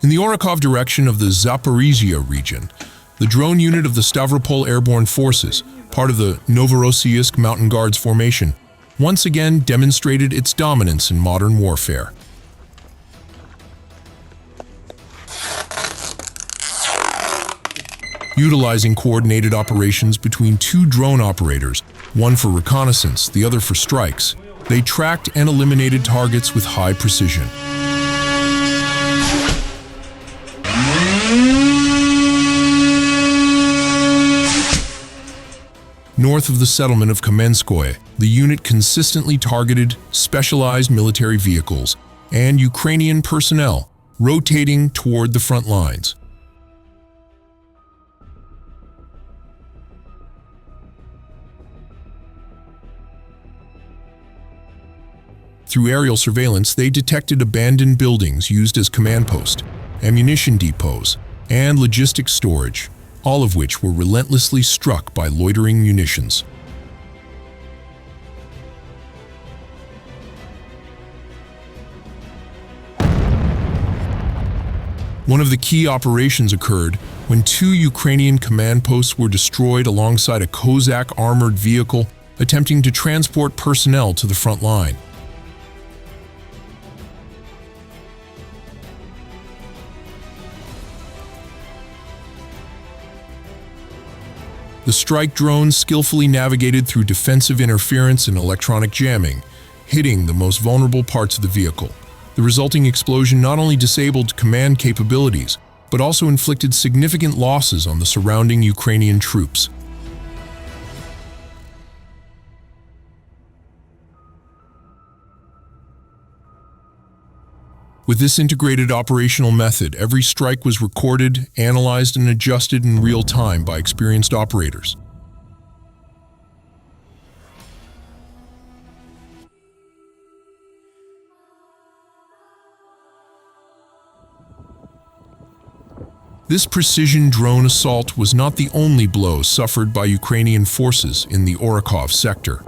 In the Orakov direction of the Zaporizhzhia region, the drone unit of the Stavropol Airborne Forces, part of the Novorossiysk Mountain Guards formation, once again demonstrated its dominance in modern warfare. Utilizing coordinated operations between two drone operators, one for reconnaissance, the other for strikes, they tracked and eliminated targets with high precision. North of the settlement of Kamenskoye, the unit consistently targeted specialized military vehicles and Ukrainian personnel rotating toward the front lines. Through aerial surveillance, they detected abandoned buildings used as command posts, ammunition depots, and logistics storage, all of which were relentlessly struck by loitering munitions. One of the key operations occurred when two Ukrainian command posts were destroyed alongside a Cossack armored vehicle attempting to transport personnel to the front line. The strike drone skillfully navigated through defensive interference and electronic jamming, hitting the most vulnerable parts of the vehicle. The resulting explosion not only disabled command capabilities, but also inflicted significant losses on the surrounding Ukrainian troops. With this integrated operational method, every strike was recorded, analyzed, and adjusted in real time by experienced operators. This precision drone assault was not the only blow suffered by Ukrainian forces in the Orakov sector.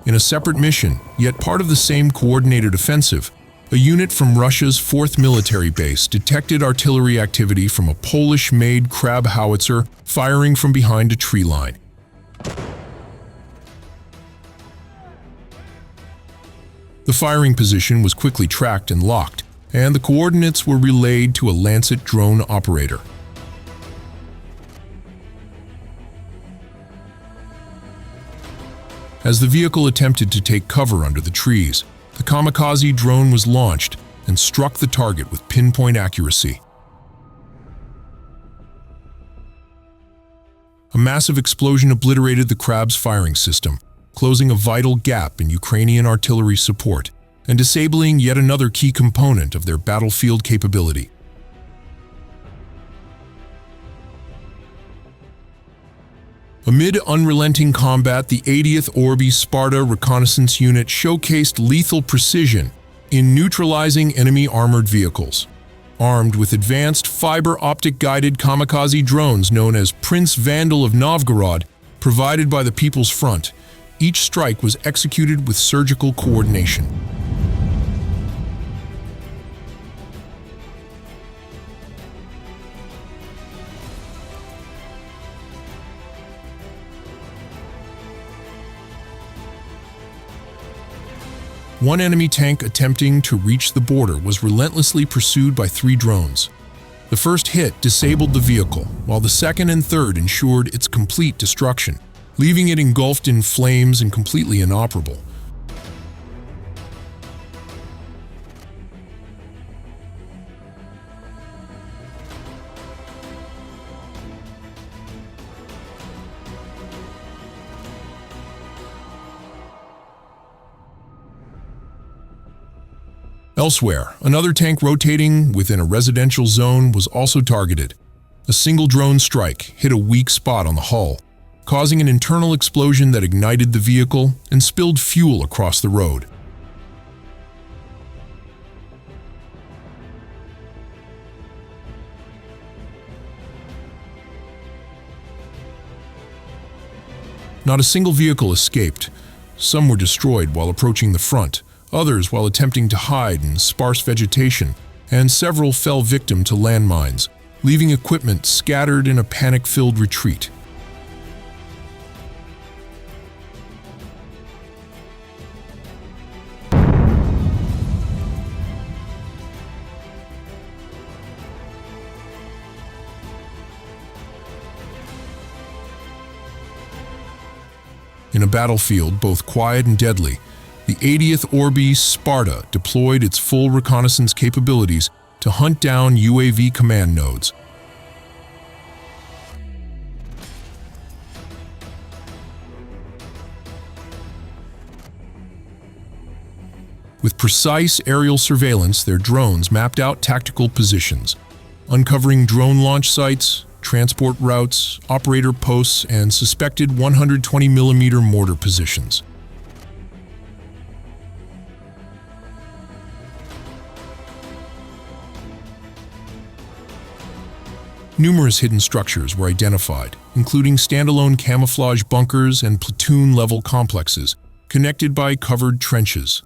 In a separate mission, yet part of the same coordinated offensive, a unit from Russia's 4th Military Base detected artillery activity from a Polish-made Crab howitzer firing from behind a tree line. The firing position was quickly tracked and locked, and the coordinates were relayed to a Lancet drone operator. As the vehicle attempted to take cover under the trees, the kamikaze drone was launched and struck the target with pinpoint accuracy. A massive explosion obliterated the Crab's firing system, closing a vital gap in Ukrainian artillery support and disabling yet another key component of their battlefield capability. Amid unrelenting combat, the 80th Orby Sparta reconnaissance unit showcased lethal precision in neutralizing enemy armored vehicles. Armed with advanced fiber-optic guided kamikaze drones known as Prince Vandal of Novgorod, provided by the People's Front, each strike was executed with surgical coordination. One enemy tank attempting to reach the border was relentlessly pursued by 3 drones. The first hit disabled the vehicle, while the second and third ensured its complete destruction, leaving it engulfed in flames and completely inoperable. Elsewhere, another tank rotating within a residential zone was also targeted. A single drone strike hit a weak spot on the hull, causing an internal explosion that ignited the vehicle and spilled fuel across the road. Not a single vehicle escaped, Some were destroyed while approaching the front, others while attempting to hide in sparse vegetation, and several fell victim to landmines, leaving equipment scattered in a panic-filled retreat. In a battlefield both quiet and deadly, the 80th Orby Sparta deployed its full reconnaissance capabilities to hunt down UAV command nodes. With precise aerial surveillance, their drones mapped out tactical positions, uncovering drone launch sites, transport routes, operator posts, and suspected 120mm mortar positions. Numerous hidden structures were identified, including standalone camouflage bunkers and platoon-level complexes, connected by covered trenches.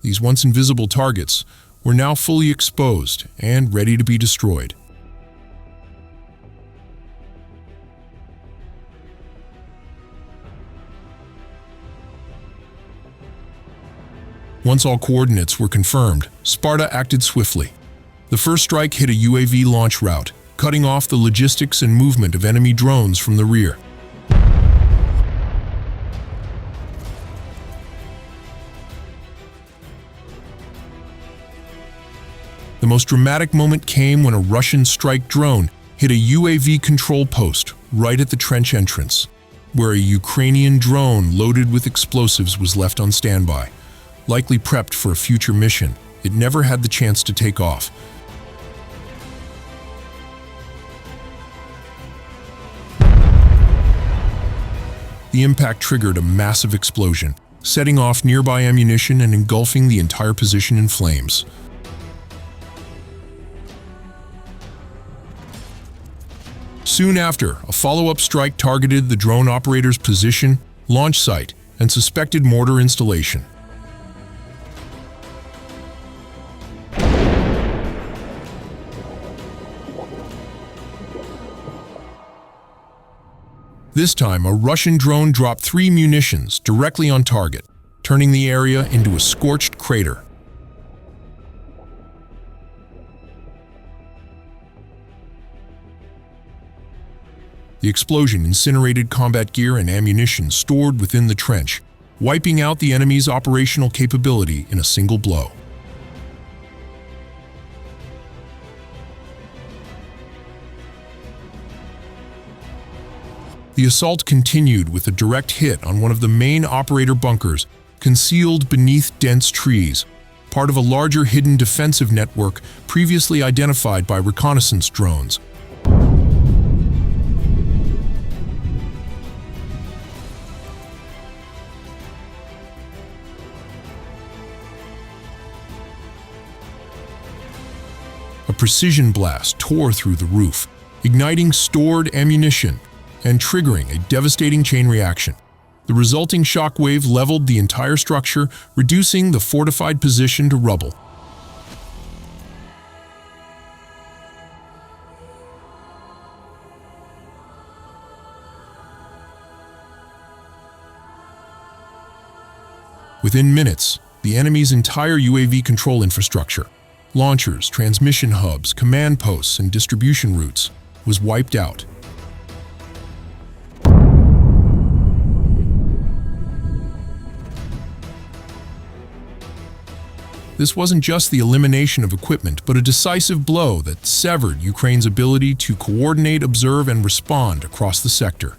These once invisible targets were now fully exposed and ready to be destroyed. Once all coordinates were confirmed, Sparta acted swiftly. The first strike hit a UAV launch route, cutting off the logistics and movement of enemy drones from the rear. The most dramatic moment came when a Russian strike drone hit a UAV control post right at the trench entrance, where a Ukrainian drone loaded with explosives was left on standby. Likely prepped for a future mission, it never had the chance to take off. The impact triggered a massive explosion, setting off nearby ammunition and engulfing the entire position in flames. Soon after, a follow-up strike targeted the drone operator's position, launch site, and suspected mortar installation. This time, a Russian drone dropped 3 munitions directly on target, turning the area into a scorched crater. The explosion incinerated combat gear and ammunition stored within the trench, wiping out the enemy's operational capability in a single blow. The assault continued with a direct hit on one of the main operator bunkers, concealed beneath dense trees, part of a larger hidden defensive network previously identified by reconnaissance drones. A precision blast tore through the roof, igniting stored ammunition and triggering a devastating chain reaction. The resulting shockwave leveled the entire structure, reducing the fortified position to rubble. Within minutes, the enemy's entire UAV control infrastructure, launchers, transmission hubs, command posts, and distribution routes, was wiped out. This wasn't just the elimination of equipment, but a decisive blow that severed Ukraine's ability to coordinate, observe, and respond across the sector.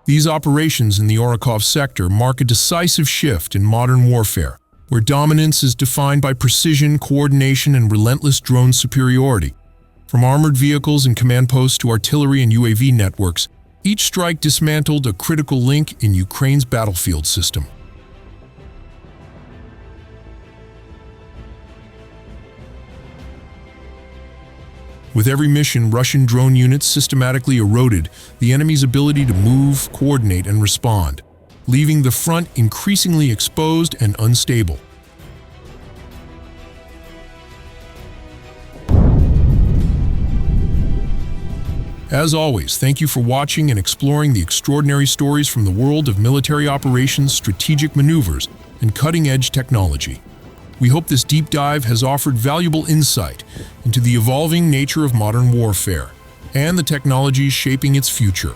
These operations in the Orakov sector mark a decisive shift in modern warfare, where dominance is defined by precision, coordination, and relentless drone superiority. From armored vehicles and command posts to artillery and UAV networks, each strike dismantled a critical link in Ukraine's battlefield system. With every mission, Russian drone units systematically eroded the enemy's ability to move, coordinate, and respond, leaving the front increasingly exposed and unstable. As always, thank you for watching and exploring the extraordinary stories from the world of military operations, strategic maneuvers, and cutting-edge technology. We hope this deep dive has offered valuable insight into the evolving nature of modern warfare and the technologies shaping its future.